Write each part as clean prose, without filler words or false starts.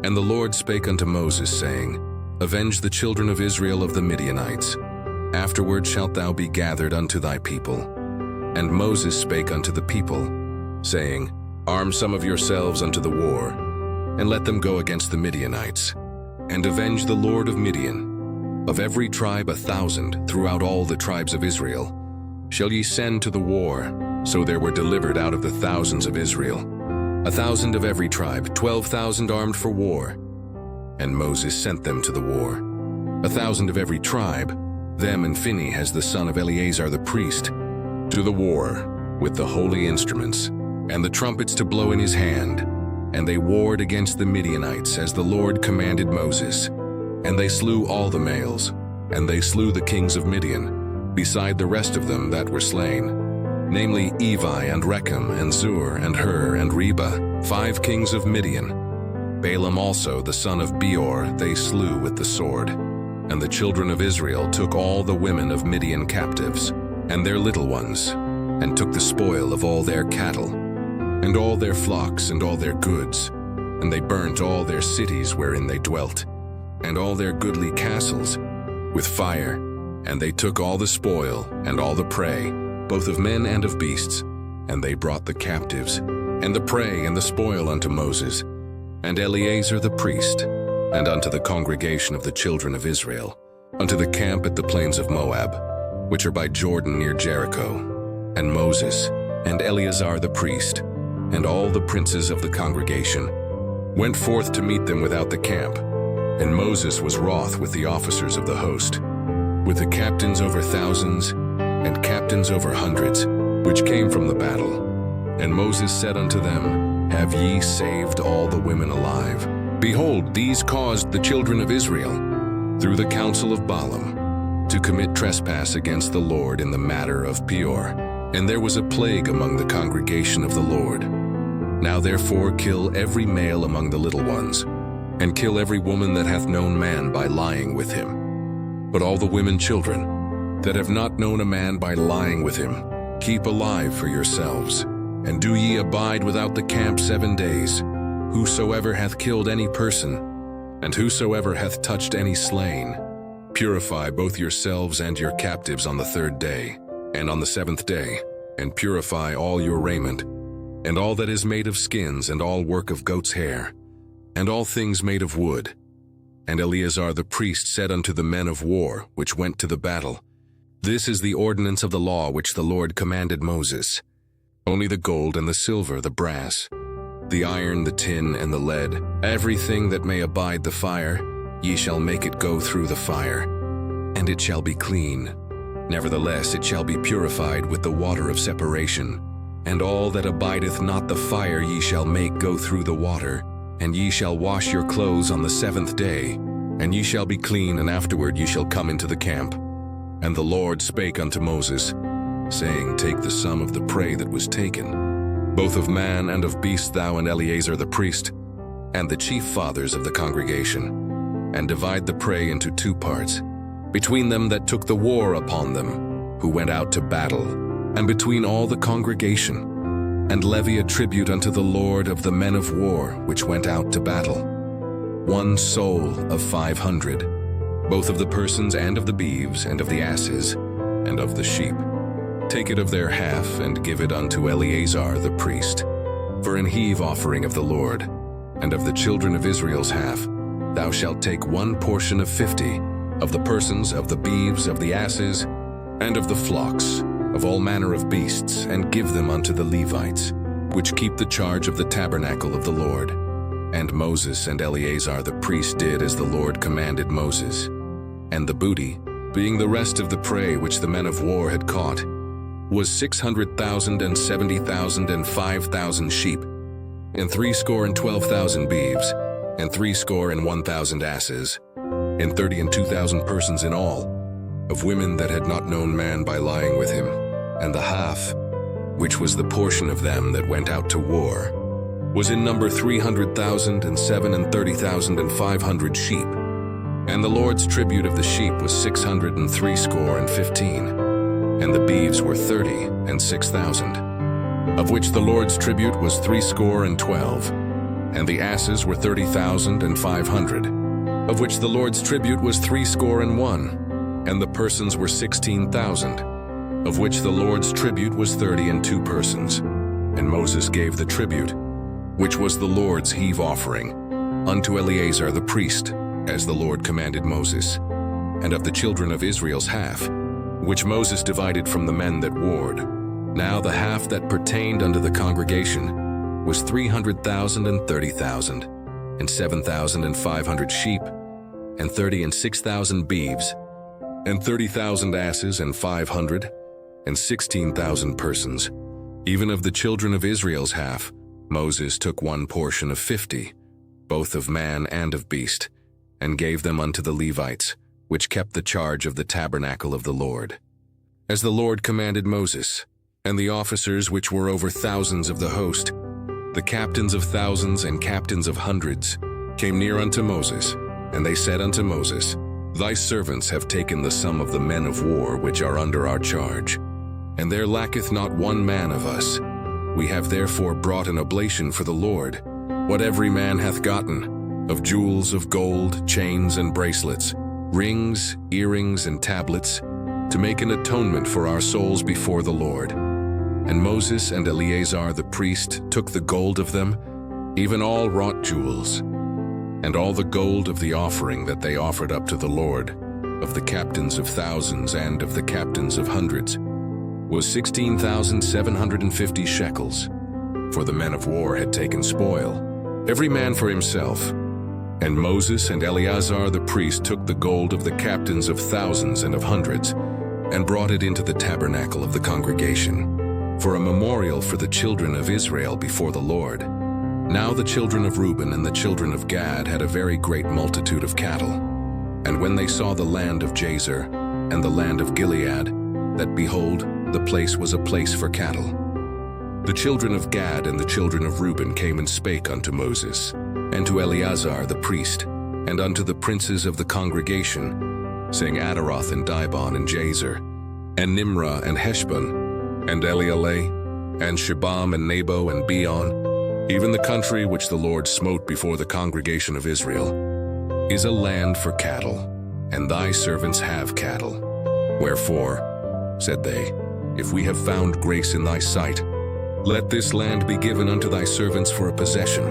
And the Lord spake unto Moses, saying, Avenge the children of Israel of the Midianites. Afterward shalt thou be gathered unto thy people. And Moses spake unto the people, saying, Arm some of yourselves unto the war, and let them go against the Midianites, and avenge the Lord of Midian. Of every tribe 1,000 throughout all the tribes of Israel shall ye send to the war. So there were delivered out of the thousands of Israel 1,000 of every tribe, 12,000 armed for war. And Moses sent them to the war, 1,000 of every tribe, them and Phinehas the son of Eleazar the priest, to the war with the holy instruments, and the trumpets to blow in his hand. And they warred against the Midianites as the Lord commanded Moses. And they slew all the males, and they slew the kings of Midian, beside the rest of them that were slain, namely Evi and Rechem and Zur and Hur and Reba, 5 kings of Midian. Balaam also the son of Beor they slew with the sword. And the children of Israel took all the women of Midian captives, and their little ones, and took the spoil of all their cattle, and all their flocks and all their goods, and they burnt all their cities wherein they dwelt, and all their goodly castles, with fire. And they took all the spoil and all the prey, both of men and of beasts, and they brought the captives, and the prey and the spoil unto Moses, and Eleazar the priest, and unto the congregation of the children of Israel, unto the camp at the plains of Moab, which are by Jordan near Jericho. And Moses, and Eleazar the priest, and all the princes of the congregation, went forth to meet them without the camp. And Moses was wroth with the officers of the host, with the captains over thousands, and captains over hundreds, which came from the battle. And Moses said unto them, Have ye saved all the women alive? Behold, these caused the children of Israel, through the counsel of Balaam, to commit trespass against the Lord in the matter of Peor. And there was a plague among the congregation of the Lord. Now therefore kill every male among the little ones, and kill every woman that hath known man by lying with him. But all the women children that have not known a man by lying with him, keep alive for yourselves, and do ye abide without the camp 7 days. Whosoever hath killed any person, and whosoever hath touched any slain, purify both yourselves and your captives on the 3rd day, and on the 7th day, and purify all your raiment, and all that is made of skins, and all work of goat's hair, and all things made of wood. And Eleazar the priest said unto the men of war which went to the battle, This is the ordinance of the law which the Lord commanded Moses. Only the gold and the silver, the brass, the iron, the tin, and the lead, everything that may abide the fire, ye shall make it go through the fire, and it shall be clean. Nevertheless it shall be purified with the water of separation. And all that abideth not the fire ye shall make go through the water. And ye shall wash your clothes on the 7th day, and ye shall be clean, and afterward ye shall come into the camp. And the Lord spake unto Moses, saying, Take the sum of the prey that was taken, both of man and of beast, thou and Eleazar the priest, and the chief fathers of the congregation, and divide the prey into 2 parts, between them that took the war upon them, who went out to battle, and between all the congregation, and levy a tribute unto the Lord of the men of war which went out to battle. 1 soul of 500, both of the persons and of the beeves, and of the asses, and of the sheep. Take it of their half, and give it unto Eleazar the priest, for an heave offering of the Lord. And of the children of Israel's half, thou shalt take 1 portion of 50, of the persons, of the beeves, of the asses, and of the flocks, of all manner of beasts, and give them unto the Levites, which keep the charge of the tabernacle of the Lord. And Moses and Eleazar the priest did as the Lord commanded Moses. And the booty, being the rest of the prey which the men of war had caught, was 600,000 and 70,000 and 5,000 sheep, and 12,000 beeves, and 1,000 asses, and 32,000 persons in all, of women that had not known man by lying with him. And the half, which was the portion of them that went out to war, was in number 300,000 and 37,500 sheep. And the Lord's tribute of the sheep was 615, and the beeves were 30 and 6,000, of which the Lord's tribute was 12. and the asses were 30,500, of which the Lord's tribute was 61, and the persons were 16,000, of which the Lord's tribute was 32 persons. And Moses gave the tribute, which was the Lord's heave offering, unto Eleazar the priest, as the Lord commanded Moses, and of the children of Israel's half, which Moses divided from the men that warred. Now the half that pertained unto the congregation was 300,000 and 30,000, and 7,500 sheep, and 36,000 beeves, and 30,000 asses, and 500, and 16,000 persons. Even of the children of Israel's half, Moses took one portion of 50, both of man and of beast, and gave them unto the Levites, which kept the charge of the tabernacle of the Lord, as the Lord commanded Moses. And the officers which were over thousands of the host, the captains of thousands and captains of hundreds, came near unto Moses, and they said unto Moses, Thy servants have taken the sum of the men of war which are under our charge, and there lacketh not one man of us. We have therefore brought an oblation for the Lord, what every man hath gotten, of jewels of gold, chains and bracelets, rings, earrings, and tablets, to make an atonement for our souls before the Lord. And Moses and Eleazar the priest took the gold of them, even all wrought jewels, and all the gold of the offering that they offered up to the Lord, of the captains of thousands and of the captains of hundreds, was 16,750 shekels. For the men of war had taken spoil, every man for himself. And Moses and Eleazar the priest took the gold of the captains of thousands and of hundreds, and brought it into the tabernacle of the congregation, for a memorial for the children of Israel before the Lord. Now the children of Reuben and the children of Gad had a very great multitude of cattle. And when they saw the land of Jazer and the land of Gilead, that behold, the place was a place for cattle, the children of Gad and the children of Reuben came and spake unto Moses, and to Eleazar the priest, and unto the princes of the congregation, saying, Adaroth and Dibon and Jazer, and Nimrah and Heshbon, and Elealeh, and Shebam and Nebo and Beon, even the country which the Lord smote before the congregation of Israel, is a land for cattle, and thy servants have cattle. Wherefore, said they, if we have found grace in thy sight, let this land be given unto thy servants for a possession,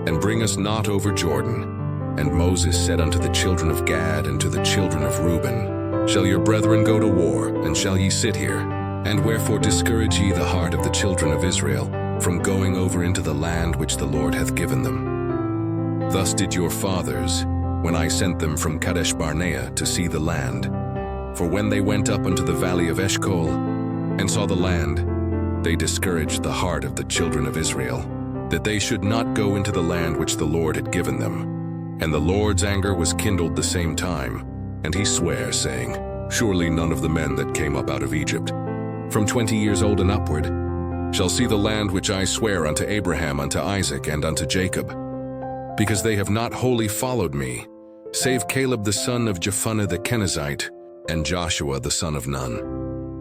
and bring us not over Jordan. And Moses said unto the children of Gad and to the children of Reuben, Shall your brethren go to war, and shall ye sit here? And wherefore discourage ye the heart of the children of Israel from going over into the land which the Lord hath given them? Thus did your fathers, when I sent them from Kadesh Barnea to see the land. For when they went up unto the valley of Eshcol, and saw the land, they discouraged the heart of the children of Israel, that they should not go into the land which the Lord had given them. And the Lord's anger was kindled the same time, and he sware, saying, Surely none of the men that came up out of Egypt, from 20 years old and upward, shall see the land which I swear unto Abraham, unto Isaac, and unto Jacob, because they have not wholly followed me, save Caleb the son of Jephunneh the Kenizzite, and Joshua the son of Nun.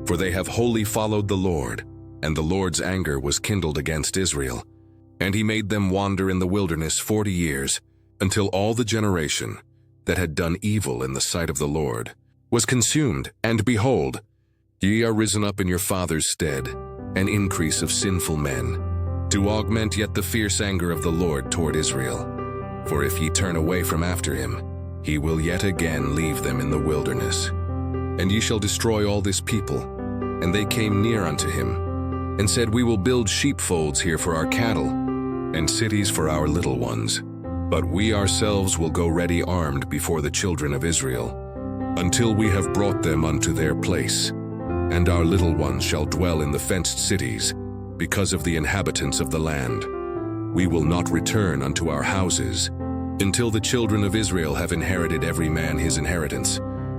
For they have wholly followed the Lord, and the Lord's anger was kindled against Israel, and he made them wander in the wilderness 40 years, until all the generation that had done evil in the sight of the Lord was consumed. And behold, ye are risen up in your father's stead, an increase of sinful men, to augment yet the fierce anger of the Lord toward Israel. For if ye turn away from after him, he will yet again leave them in the wilderness. And ye shall destroy all this people. And they came near unto him, and said, We will build sheepfolds here for our cattle, and cities for our little ones. But we ourselves will go ready armed before the children of Israel, until we have brought them unto their place. And our little ones shall dwell in the fenced cities, because of the inhabitants of the land. We will not return unto our houses, until the children of Israel have inherited every man his inheritance.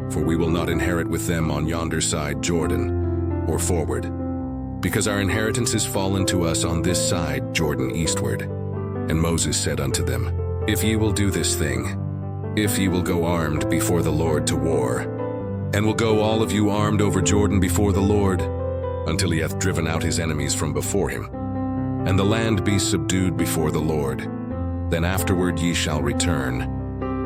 For we will not inherit with them on yonder side Jordan, or forward, because our inheritance is fallen to us on this side Jordan eastward. And Moses said unto them, If ye will do this thing, if ye will go armed before the Lord to war, and will go all of you armed over Jordan before the Lord, until he hath driven out his enemies from before him, and the land be subdued before the Lord, Then afterward ye shall return,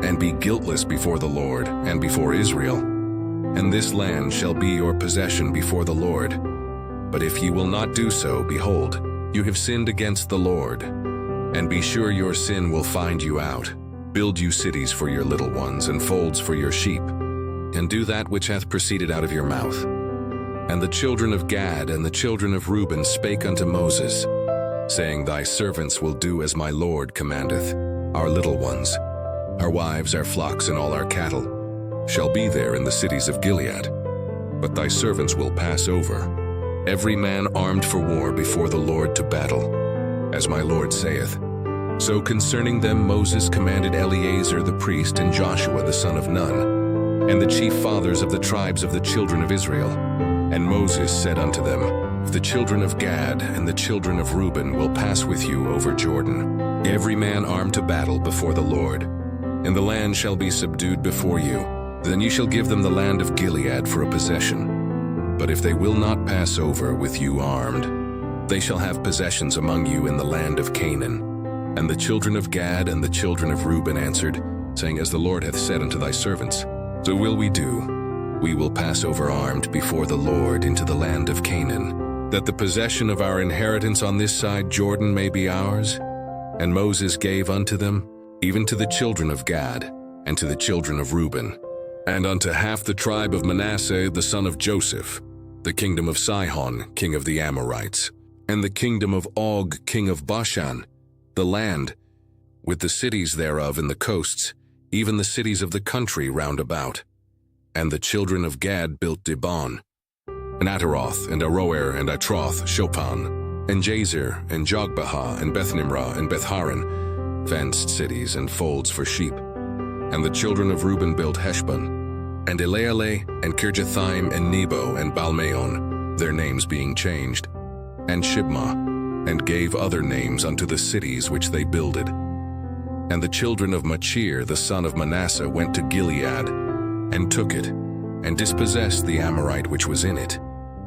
and be guiltless before the Lord and before Israel. And this land shall be your possession before the Lord. But if ye will not do so, behold, you have sinned against the Lord. And be sure your sin will find you out. Build you cities for your little ones, and folds for your sheep, and do that which hath proceeded out of your mouth. And the children of Gad and the children of Reuben spake unto Moses, saying, Thy servants will do as my Lord commandeth. Our little ones, our wives, our flocks, and all our cattle shall be there in the cities of Gilead. But thy servants will pass over, every man armed for war before the Lord to battle, as my Lord saith. So concerning them Moses commanded Eleazar the priest and Joshua the son of Nun, and the chief fathers of the tribes of the children of Israel. And Moses said unto them, If the children of Gad and the children of Reuben will pass with you over Jordan, every man armed to battle before the Lord, and the land shall be subdued before you, then you shall give them the land of Gilead for a possession. But if they will not pass over with you armed, they shall have possessions among you in the land of Canaan. And the children of Gad and the children of Reuben answered, saying, As the Lord hath said unto thy servants, so will we do. We will pass over armed before the Lord into the land of Canaan, that the possession of our inheritance on this side Jordan may be ours. And Moses gave unto them, even to the children of Gad, and to the children of Reuben, and unto half the tribe of Manasseh the son of Joseph, the kingdom of Sihon, king of the Amorites, and the kingdom of Og, king of Bashan, the land, with the cities thereof in the coasts, even the cities of the country round about. And the children of Gad built Dibon, and Ataroth, and Aroer, and Atroth, Shophan, and Jazer, and Jogbehah, and Bethnimrah, and Betharan, fenced cities and folds for sheep. And the children of Reuben built Heshbon, and Elealeh, and Kirjathaim, and Nebo, and Balmeon, their names being changed, and Shibmah, and gave other names unto the cities which they builded. And the children of Machir, the son of Manasseh, went to Gilead, and took it, and dispossessed the Amorite which was in it.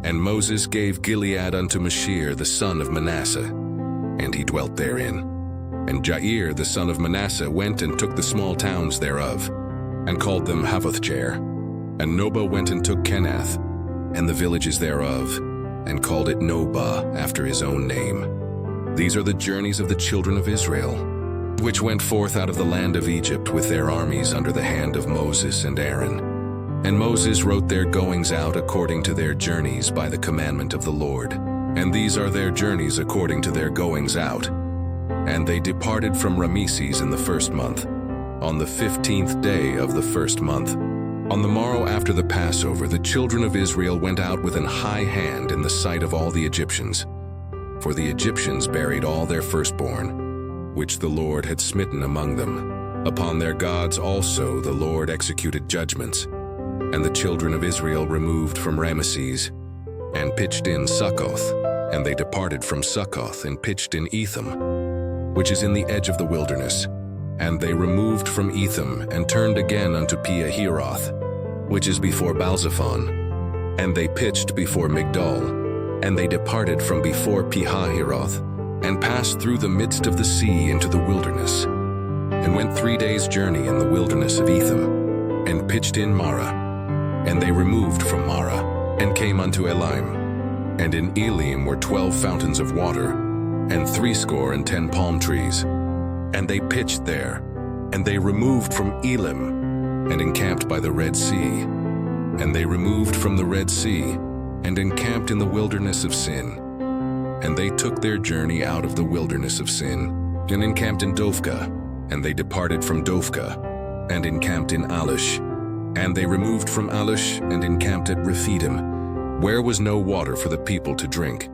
And Moses gave Gilead unto Machir, the son of Manasseh, and he dwelt therein. And Jair, the son of Manasseh, went and took the small towns thereof, and called them Havothjair. And Noba went and took Kenath, and the villages thereof, and called it Nobah, after his own name. These are the journeys of the children of Israel, which went forth out of the land of Egypt with their armies under the hand of Moses and Aaron. And Moses wrote their goings out according to their journeys by the commandment of the Lord. And these are their journeys according to their goings out. And they departed from Rameses in the first month, on the 15th day of the first month. On the morrow after the Passover, the children of Israel went out with an high hand in the sight of all the Egyptians. For the Egyptians buried all their firstborn, which the Lord had smitten among them. Upon their gods also the Lord executed judgments. And the children of Israel removed from Rameses, and pitched in Succoth. And they departed from Succoth, and pitched in Etham, which is in the edge of the wilderness. And they removed from Etham, and turned again unto Piahiroth, which is before Baalzephon. And they pitched before Migdol, and they departed from before Pihahiroth, and passed through the midst of the sea into the wilderness, and went 3 days' journey in the wilderness of Etham, and pitched in Marah. And they removed from Marah, and came unto Elim. And in Elim were 12 fountains of water, and 70 palm trees. And they pitched there, and they removed from Elim, and encamped by the Red Sea. And they removed from the Red Sea, and encamped in the wilderness of Sin. And they took their journey out of the wilderness of Sin, and encamped in Dophkah. And they departed from Dophkah, and encamped in Alush. And they removed from Alush, and encamped at Rephidim, where was no water for the people to drink.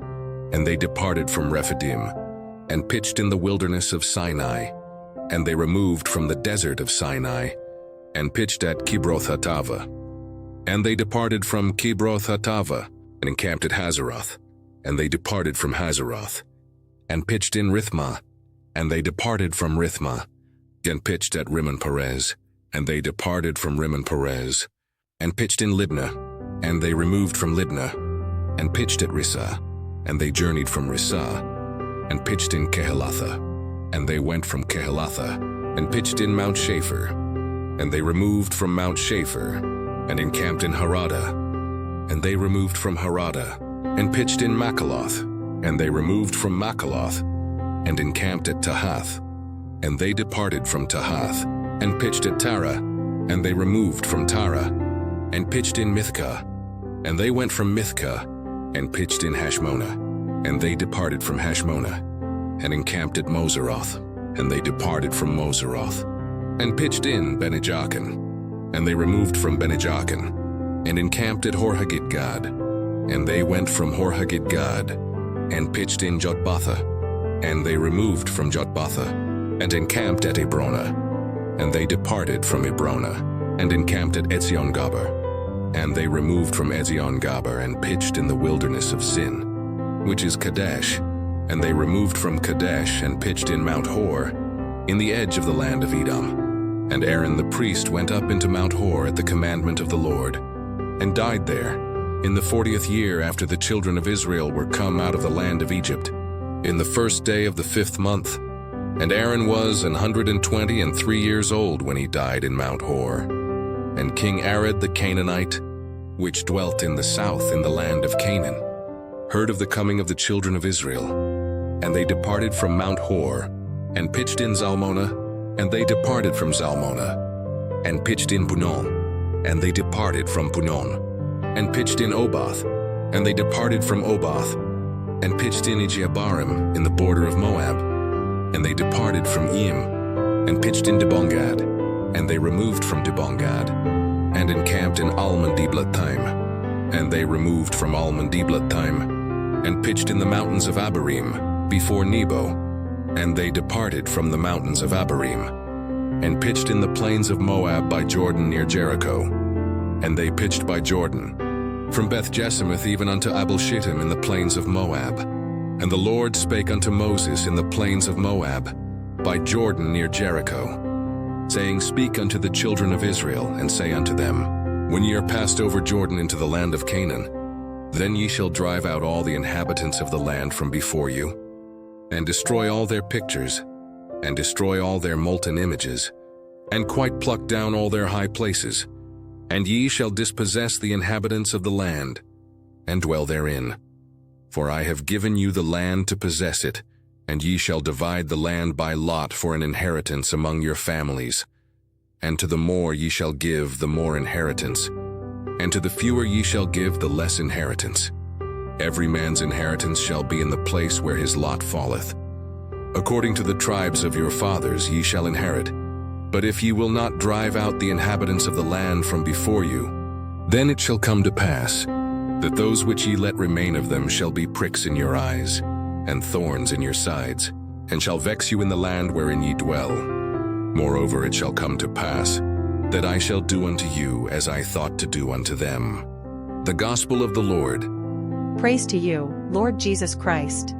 And they departed from Rephidim, and pitched in the wilderness of Sinai. And they removed from the desert of Sinai, and pitched at Kibroth-Hattava. And they departed from Kibroth-Hattava, and encamped at Hazeroth. And they departed from Hazeroth, and pitched in Rithmah. And they departed from Rithmah, and pitched at Rimmon-Perez. And they departed from Rimmon-Perez, and pitched in Libnah. And they removed from Libnah, and pitched at Rissah. And they journeyed from Rissah, and pitched in Kehelatha. And they went from Kehelatha, and pitched in Mount Shapher. And they removed from Mount Shapher, and encamped in Harada. And they removed from Harada, and pitched in Makaloth. And they removed from Makaloth, and encamped at Tahath. And they departed from Tahath, and pitched at Tara. And they removed from Tara, and pitched in Mithkah. And they went from Mithkah, and pitched in Hashmonah. And they departed from Hashmonah, and encamped at Moseroth. And they departed from Moseroth, and pitched in Benijachin. And they removed from Benijachin, and encamped at Horhagidgad. And they went from Horhagidgad, and pitched in Jotbatha. And they removed from Jotbatha, and encamped at Ebrona. And they departed from Ebrona, and encamped at Ezion-Gaber. And they removed from Ezion-Gaber, and pitched in the wilderness of Sin, which is Kadesh. And they removed from Kadesh, and pitched in Mount Hor, in the edge of the land of Edom. And Aaron the priest went up into Mount Hor at the commandment of the Lord, and died there, in the 40th year after the children of Israel were come out of the land of Egypt, in the first day of the 5th month. And Aaron was 123 years old when he died in Mount Hor. And King Arad the Canaanite, which dwelt in the south in the land of Canaan, heard of the coming of the children of Israel. And they departed from Mount Hor, and pitched in Zalmonah. And they departed from Zalmonah, and pitched in Punon. And they departed from Punon, and pitched in Oboth. And they departed from Oboth, and pitched in Ejeabarim in the border of Moab. And they departed from Eim, and pitched in Dibongad. And they removed from Dibongad, and encamped in Almon-Diblathaim. And they removed from Almon-Diblathaim, and pitched in the mountains of Abarim, before Nebo. And they departed from the mountains of Abarim, and pitched in the plains of Moab by Jordan near Jericho. And they pitched by Jordan, from Beth-Jesimoth even unto Abel-Shittim in the plains of Moab. And the Lord spake unto Moses in the plains of Moab, by Jordan near Jericho, saying, Speak unto the children of Israel, and say unto them, When ye are passed over Jordan into the land of Canaan, then ye shall drive out all the inhabitants of the land from before you, and destroy all their pictures, and destroy all their molten images, and quite pluck down all their high places. And ye shall dispossess the inhabitants of the land, and dwell therein. For I have given you the land to possess it, and ye shall divide the land by lot for an inheritance among your families. And to the more ye shall give the more inheritance, and to the fewer ye shall give the less inheritance. Every man's inheritance shall be in the place where his lot falleth. According to the tribes of your fathers ye shall inherit. But if ye will not drive out the inhabitants of the land from before you, then it shall come to pass, that those which ye let remain of them shall be pricks in your eyes, and thorns in your sides, and shall vex you in the land wherein ye dwell. Moreover, it shall come to pass, that I shall do unto you as I thought to do unto them. The Gospel of the Lord. Praise to you, Lord Jesus Christ.